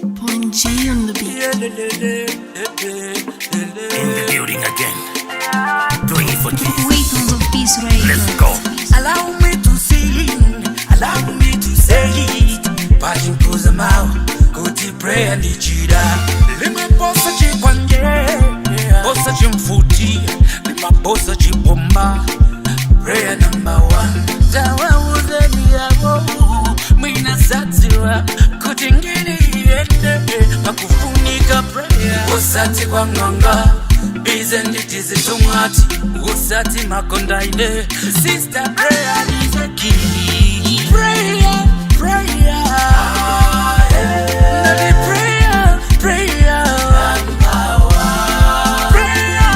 Point G on the beat. In the building again, doing it for Jesus. Weapons of Peace Radio. Let's go. Allow me to sing, allow me to say it. Passion pulls them out, go to pray and the chida. Lima bossa chikwanje, bossa chimfuti. Lima bossa chibomba, prayer number one. Tawa uzeni yabo, mina satira. Kutingini yende, makufunika prayer. Bossati kwa nganga. Bizenditize tumati usati makondaine sister prayer is a key. Prayer, prayer, Nadi prayer, prayer, prayer,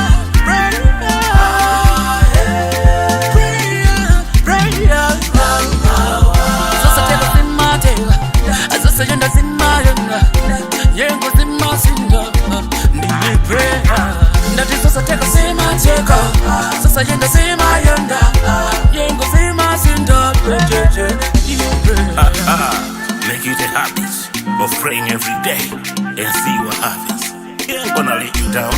Sasa tela simatela, sasa yenda simayenda, yengo simasinda, ndi prayer. Sasa teka sema teka, sasa yenda sema yenda, yengo sema sinda. Make it a habit of praying every day and see what happens. He ain't gonna let you down.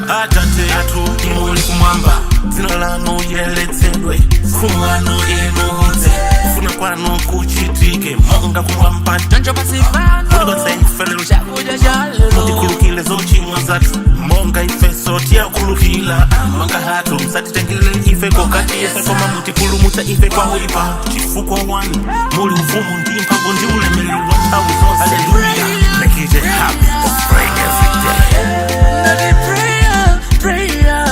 Atate yatu imuli kumwamba, zina lanu yeletedwe, kumwano inuze, funa kwano kuchitike, monga kumwamba. Janjo basifano, Kuliba sayifele chakuja jalelo, mudikulukile zochimwa zatu, monga ife soti ya kulukila. Manga hatu msati tengile ife kokati yefe koma mutikulu muta ife kwa huipa. Chifuko wani, muli ufumu ndimpa gondi ule meli watawu zonse. Hallelujah, make it a habit of praying every day. Nadi prayer, prayer,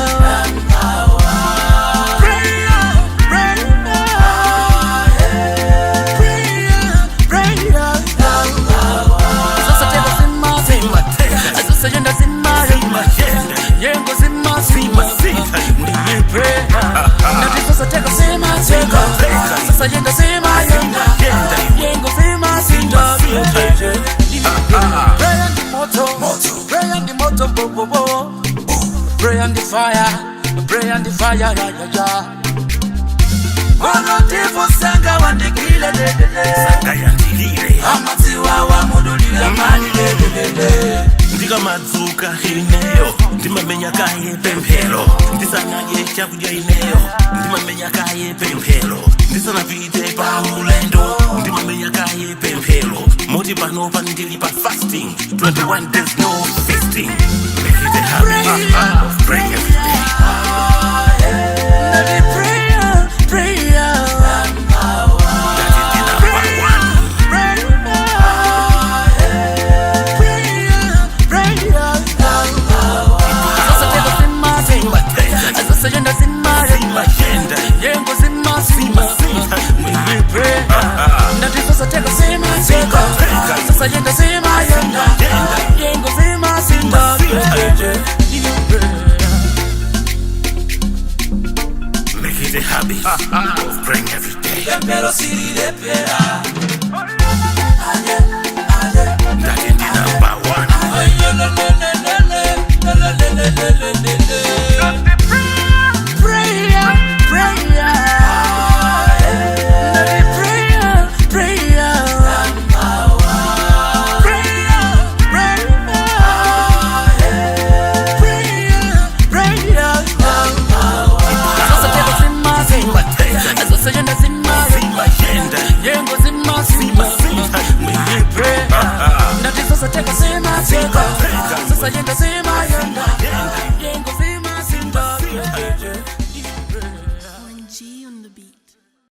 pray on the fire, pray on the fire, yeah, yeah, yeah. Kono tifo sanga wandikile, Sanga yandikile, amatiwa wa mudulila mani, Ndika madzuka ineyo, ndimamenya kaye pemphelo. Ndisana yecha kuja ineyo, ndimamenya kaye pemphelo. Ndisana vite pa ulendo, ndimamenya kaye pemphelo. Moti pano pandili pa fasting, 21 days no feasting. Make it a habit of praying every day. Nadi prayer, prayer, That is the number one. Sasa teka sima sima, sasa yenda sima Sima yenda, yengo sima sima, we pray. Nadi sasa teka sima teka, sasa yenda sima yenda, yengo sima sima, make it a habit of praying every day. pero si de pera. That is the number one. Prayer, prayer, Nadi prayer, prayer, prayer. Sasa teka sima sima, sasa yenda sima Sima yenda, yengo sima sima, we pray. Nadi sasa teka sima teka, sasa yenda sima yenda.